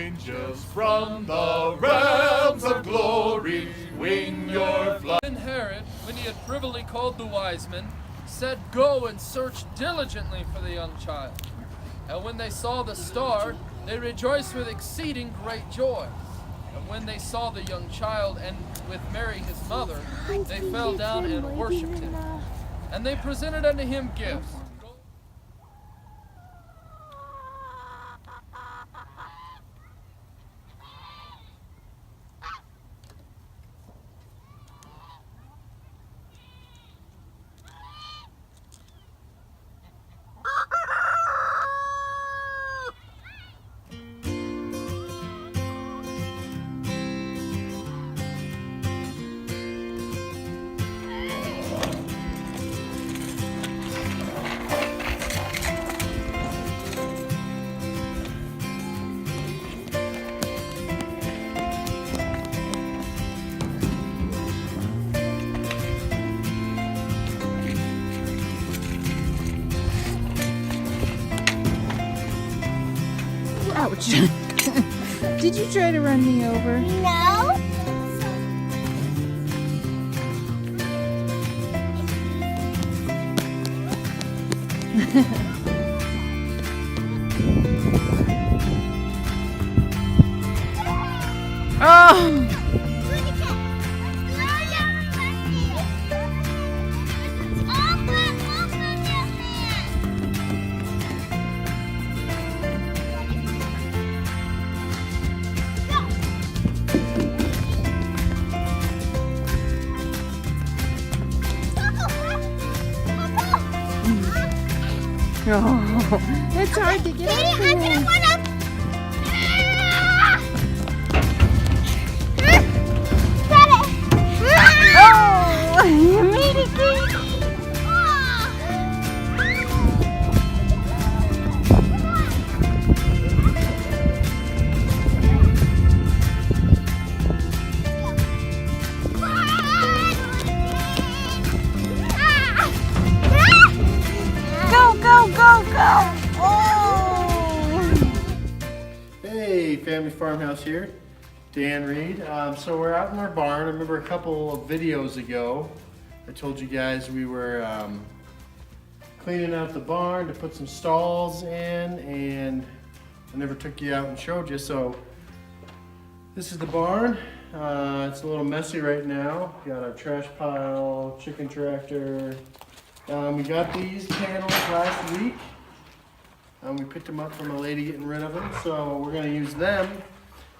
angels from the realms of glory wing your flight. Then Herod, when he had privily called the wise men, said, "Go and search diligently for the young child." And when they saw the star, they rejoiced with exceeding great joy. And when they saw the young child and with Mary his mother, they fell down and worshipped him. And they presented unto him gifts. Ouch. Did you try to run me over? No. Oh! Oh, it's hard to get up there. I'm gonna run up. Got it. Oh, you made it, Kate. Go! Oh! Hey, Family Farmhouse here, Dan Reed. So we're out in our barn. I remember a couple of videos ago, I told you guys we were cleaning out the barn to put some stalls in, and I never took you out and showed you. So this is the barn. It's a little messy right now. Got our trash pile, chicken tractor. We got these panels last week. We picked them up from a lady getting rid of them, so we're going to use them.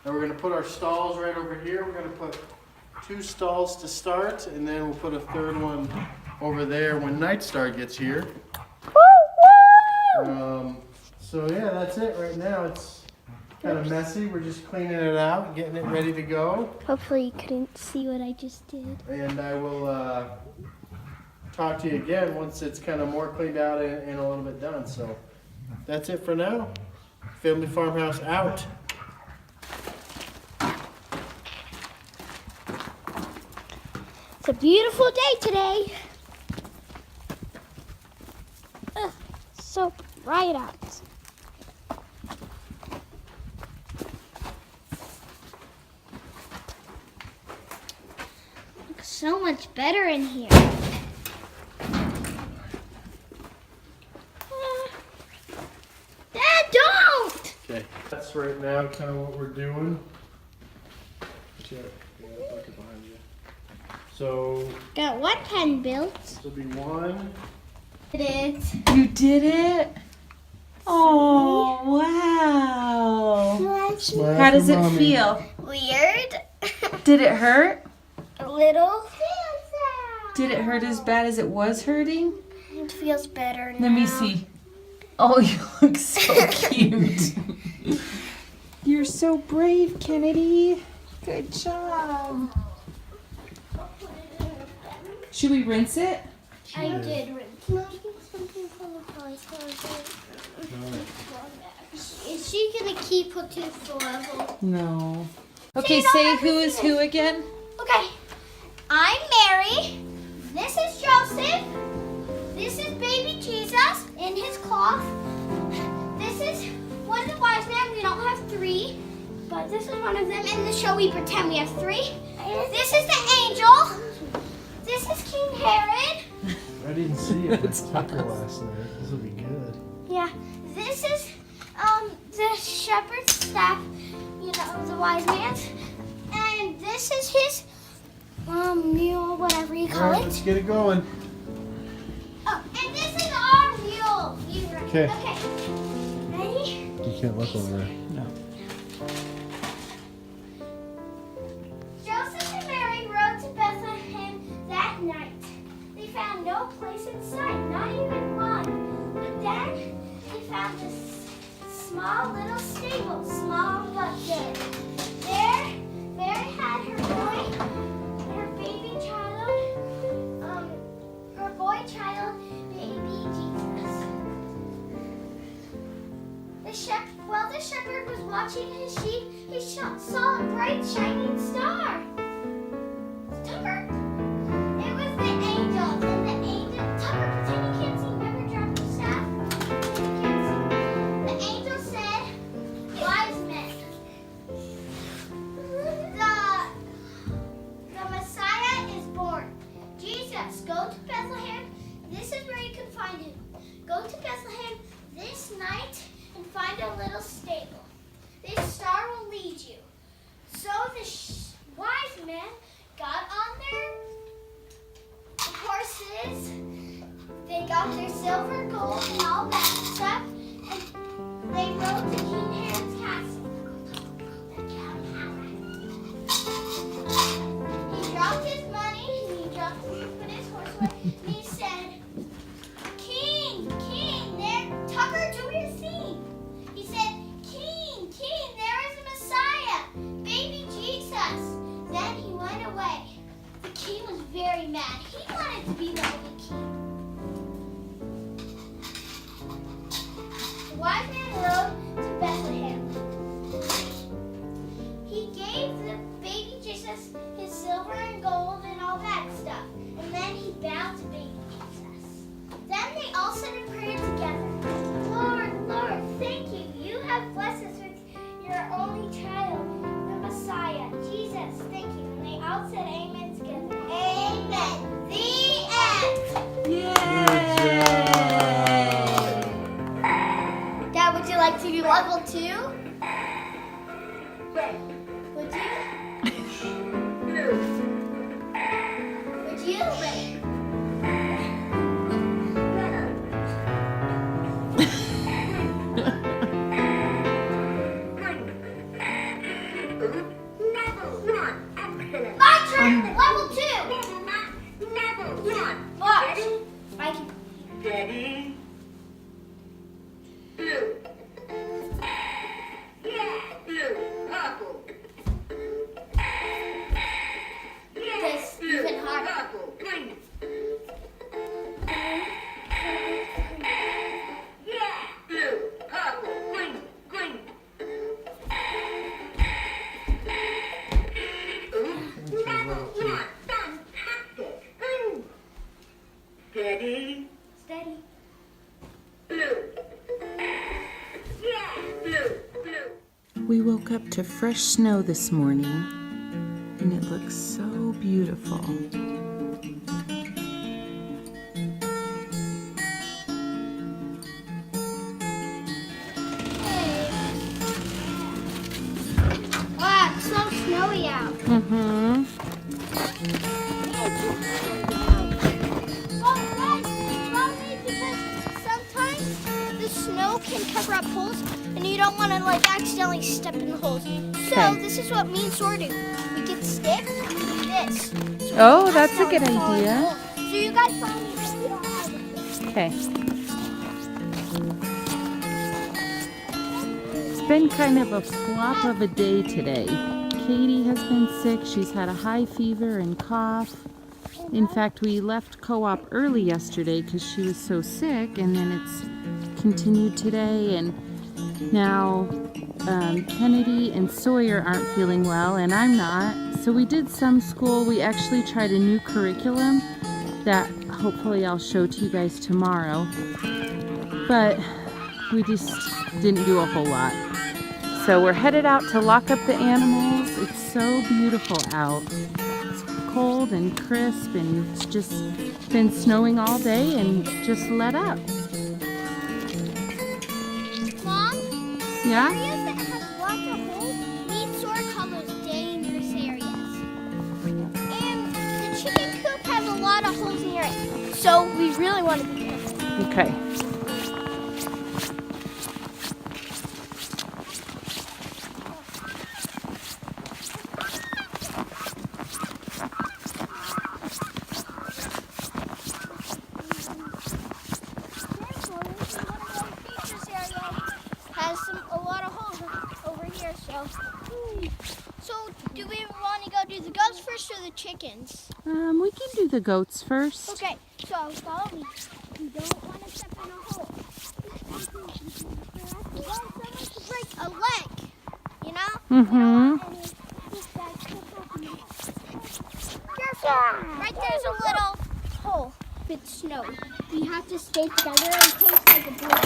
And we're going to put our stalls right over here. We're going to put 2 stalls to start, and then we'll put a 3rd one over there when Night Star gets here. So yeah, that's it right now. It's kind of messy. We're just cleaning it out, getting it ready to go. Hopefully you couldn't see what I just did. And I will talk to you again once it's kind of more cleaned out and a little bit done. So that's it for now. Family Farmhouse out. It's a beautiful day today. So bright out. Looks so much better in here. Dad, don't! Okay, that's right now kind of what we're doing. So Got one pen built. this will be 1. Did it. You did it? Oh, wow. Smile How does for it Mommy. feel? Weird. Did it hurt? A little. Did it hurt as bad as it was hurting? It feels better now. Let me see. Oh, you look so cute. You're so brave, Kennedy. Good job. Should we rinse it? I did rinse. Can I get something from the closet? Is she gonna keep her tooth forever? No. Okay, say who is who again? Okay. I'm Mary. This is Joseph. This is baby Jesus in his cloth. This is one of the wise men. We don't have 3. But this is one of them. In the show, we pretend we have 3. This is the angel. This is King Herod. I didn't see it with Tucker last night. This will be good. Yeah. This is the shepherd's staff. You know, the wise man's. And this is his mule, whatever you call Alright, it. let's get it going. Oh, and this is our mule. Okay. Okay. Ready? You can't look over there. Joseph and Mary rode to Bethlehem that night. They found no place in sight, not even one. But then they found this small little stable, small but good. There, Mary had her baby child, baby Jesus. While the shepherd was watching his sheep, he saw a bright shining star. Tucker, it was the angel, and the angel, Tucker, pretend you can't see. Remember, drop your staff. You can't see. The angel said, "Wise men, the Messiah is born. Jesus, go to Bethlehem. This is where you can find him. Go to Bethlehem this night and find a little stable. This star will lead you." So the wise men got on their horses. They got their silver, gold, and all that stuff, and they rode to King Herod's castle. He dropped his money, and he put his horse away, and he said, King, there, Tucker, do your scene. He said, King, there is a Messiah, baby Jesus. Then he went away. The king was very mad. He wanted to be the only king. The wise man rode to Bethlehem. He gave the baby Jesus his silver and gold and all that stuff. And then he bowed to baby Jesus. Then they all said a prayer together. Lord, thank you. You have blessed us with your only child, the Messiah, Jesus. Thank you. And they all said amen together. Amen. The end. Dad, would you like to do level 2? Would you? Would you? My turn! Level 2! Watch! I can... Daddy. Blue. Yeah, blue. Purple. This even harder. Purple. Green. Yeah, blue. Purple. Green. Level 1. Fantastic. Daddy. Steady. Blue. Yeah, blue. We woke up to fresh snow this morning, and it looks so beautiful. Wow, it's so snowy out. Mm-hmm. Because sometimes the snow can cover up holes, and you don't want to accidentally step in the holes. So Okay. this is what me and Sora do. We get sticks like this. So Oh, we that's a good accidentally fall in the idea. hole. So you guys find me so you don't have it. Okay. It's been kind of a flop of a day today. Katie has been sick. She's had a high fever and cough. In fact, we left co-op early yesterday because she was so sick, and then it's continued today. And now Kennedy and Sawyer aren't feeling well, and I'm not. So we did some school. We actually tried a new curriculum that hopefully I'll show to you guys tomorrow. But we just didn't do a whole lot. So we're headed out to lock up the animals. It's so beautiful out. It's cold and crisp, and it's just been snowing all day and just let up. Mom, Yeah? areas that have lots of holes need sort of called those dangerous areas. And the chicken coop has a lot of holes near it, so we really want to be careful. Okay. Has a lot of holes over here, so do we want to go do the goats first or the chickens? We can do the goats first. Okay, so follow me. We don't want to step in a hole. We want someone to break a leg, you know? Mm-hmm. Careful! Right there's a little hole. It's snowy. We have to stay together in case like a bullet.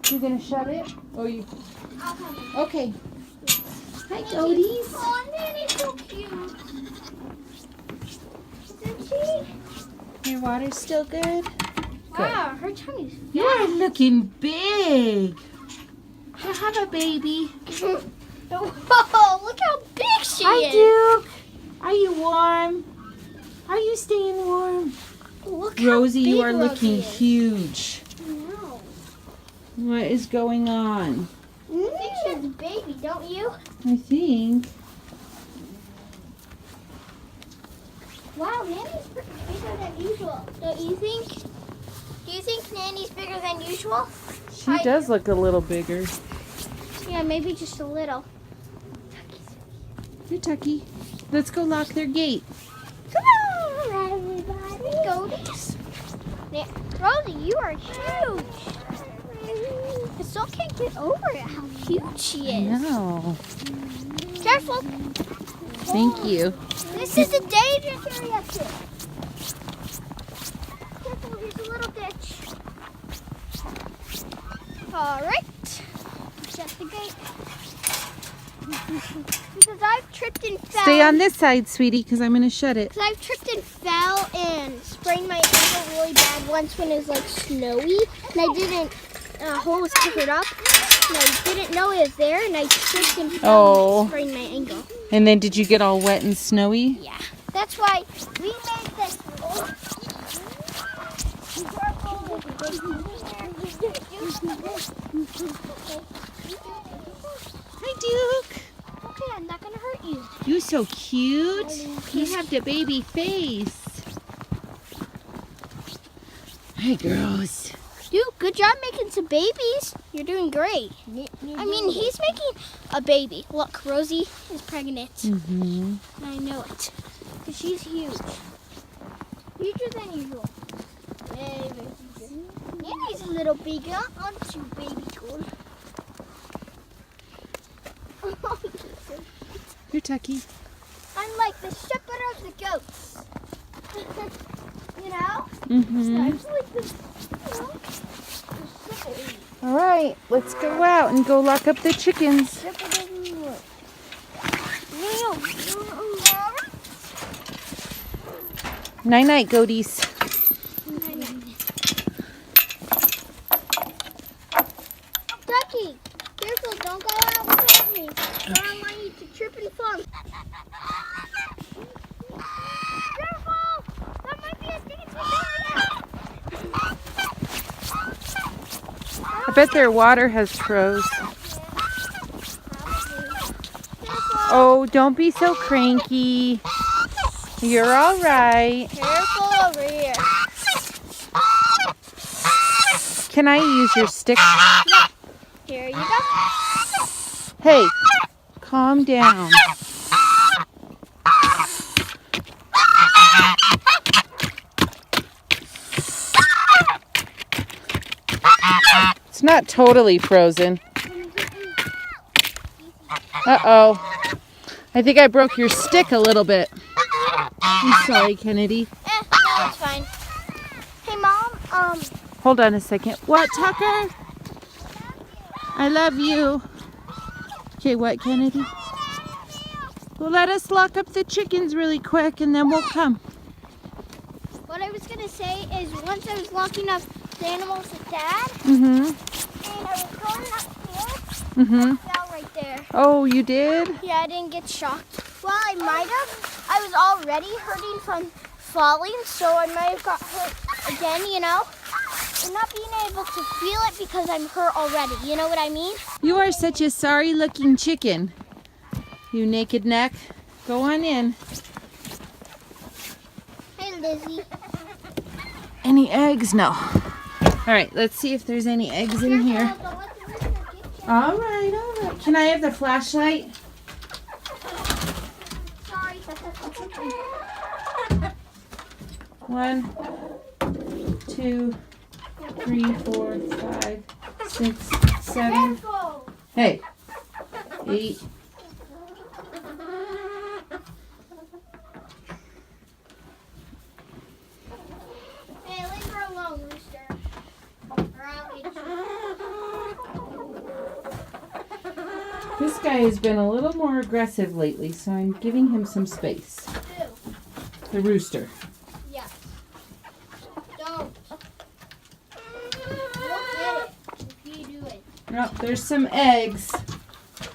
You're gonna shut it? Oh, you. I'll come in. Okay. Hi, goaties. Oh, Nanny's so cute. Isn't she? Your water's still good? Wow, her tummy's You are looking big. You have a baby. Whoa, look how big she Hi, is. Duke. Are you warm? Are you staying warm? Look how Rosie, you big are Rosie looking is. huge. No. What is going on? I think she has a baby, don't you? I think. Wow, Nanny's bigger than usual. Don't you think? Do you think Nanny's bigger than usual? She does look a little bigger. Yeah, maybe just a little. Here, Tucky. Let's go lock their gate. Come on, everybody. Goaties. Rosie, you are huge. I still can't get over it, how huge she is. No. Careful. Thank you. This is a dangerous area too. Careful, here's a little ditch. All right. Shut the gate. Because I've tripped and fell. Stay on this side, sweetie, because I'm going to shut it. Because I've tripped and fell and sprained my ankle really bad once when it was like snowy. And I didn't, hole was covered up. And I didn't know it was there. And I tripped and fell and sprained my ankle. And then did you get all wet and snowy? Yeah. That's why we made this hole. Be careful, there's a big Hi, Duke. Okay, I'm not gonna hurt you. You're so cute. You have the baby face. Hi, girls. Dude, good job making some babies. You're doing great. I mean, he's making a baby. Look, Rosie is pregnant. Mm-hmm. And I know it. Because she's huge. Huger than usual. Nanny's a little bigger, aren't you, baby girl? Here, Tucky. I'm like the shepherd of the goats. You know? Mm-hmm. I'm like the, shepherd. All right, let's go out and go lock up the chickens. Shepherd of the wood. Night-night, goaties. Ducky, careful, don't go out without me. I don't want you to trip and fall. Careful! That might be a sticky I bet their water has froze. Oh, don't be so cranky. You're all right. Careful over here. Can I use your stick? Here you go. Hey, calm down. It's not totally frozen. Uh-oh. I think I broke your stick a little bit. I'm sorry, Kennedy. No, it's fine. Hey, Mom, Hold on a second. What, Tucker? I love you. Okay, what, Kennedy? Well, let us lock up the chickens really quick and then we'll come. What I was gonna say is once I was locking up the animals with Dad, Mm-hmm. and I was going upstairs, Mm-hmm. I fell right there. Oh, you did? Yeah, I didn't get shocked. Well, I might have. I was already hurting from falling, so I might have got hurt again, you know? And not being able to feel it because I'm hurt already, you know what I mean? You are such a sorry-looking chicken. You naked neck. Go on in. Hey, Lizzie. Any eggs? No. All right, let's see if there's any eggs in here. Don't let the rooster get you. All right, all right. Can I have the flashlight? Sorry. 1, 2, 3, 4, 5, 6, 7. Careful. Hey. 8. Hey, leave her alone, Rooster. Or I'll get you. This guy has been a little more aggressive lately, so I'm giving him some space. Who? The rooster. Yes. Don't. You'll get it if you do it. Oh, there's some eggs.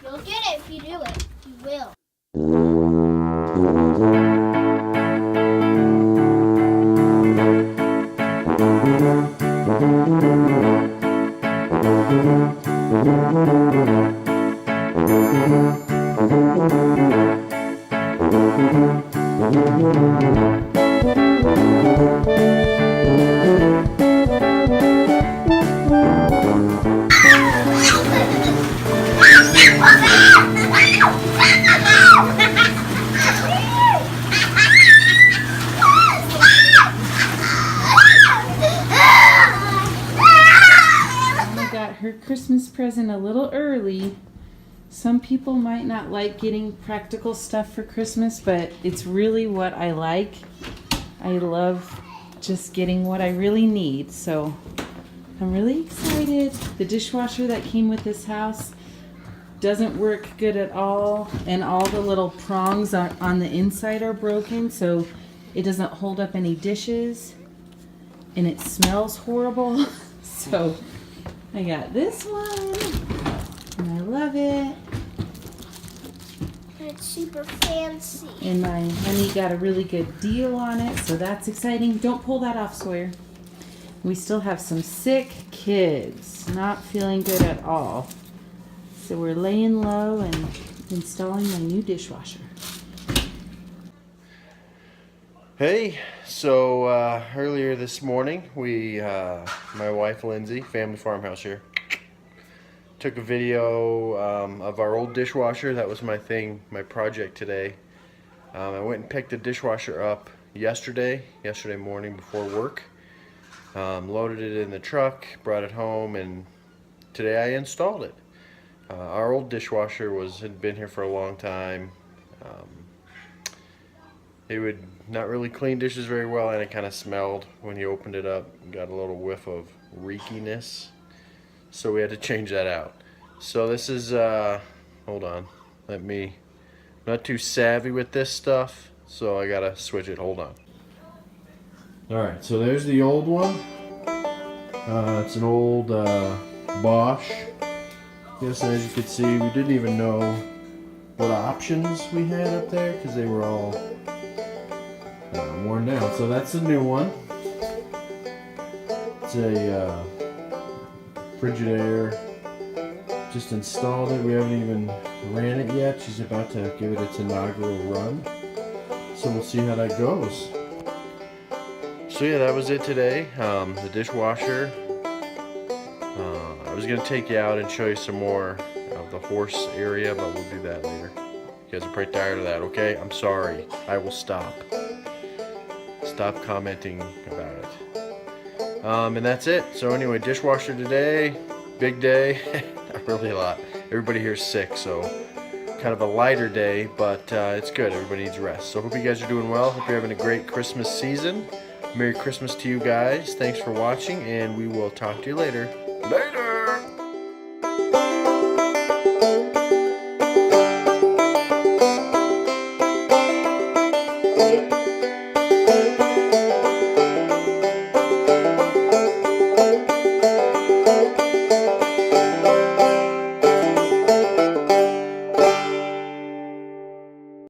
You'll get it if you do it. You will. I got her Christmas present a little early. Some people might not like getting practical stuff for Christmas, but it's really what I like. I love just getting what I really need, so I'm really excited. The dishwasher that came with this house doesn't work good at all, and all the little prongs on the inside are broken, so it doesn't hold up any dishes, and it smells horrible. So I got this one, and I love it. And it's super fancy. And my honey got a really good deal on it, so that's exciting. Don't pull that off, Sawyer. We still have some sick kids, not feeling good at all. So we're laying low and installing my new dishwasher. Hey, so earlier this morning, we, my wife Lindsay, family farmhouse here, took a video of our old dishwasher. That was my project today. I went and picked the dishwasher up yesterday morning before work. Loaded it in the truck, brought it home, and today I installed it. Our old dishwasher had been here for a long time. It would not really clean dishes very well, and it kind of smelled when you opened it up. Got a little whiff of reekiness, so we had to change that out. So this is hold on, I'm not too savvy with this stuff, so I gotta switch it. Hold on. Alright, so there's the old one. It's an old Bosch. Yes, as you can see, we didn't even know what options we had up there because they were all worn down. So that's the new one. It's a Frigidaire. Just installed it. We haven't even ran it yet. She's about to give it its inaugural run. So we'll see how that goes. So yeah, that was it today. The dishwasher. I was going to take you out and show you some more of the horse area, but we'll do that later. You guys are pretty tired of that, okay? I'm sorry. I will stop. Stop commenting about it. And that's it. So anyway, dishwasher today. Big day. Not really a lot. Everybody here's sick, so kind of a lighter day, but it's good. Everybody needs rest. So hope you guys are doing well. Hope you're having a great Christmas season. Merry Christmas to you guys. Thanks for watching, and we will talk to you later. Later!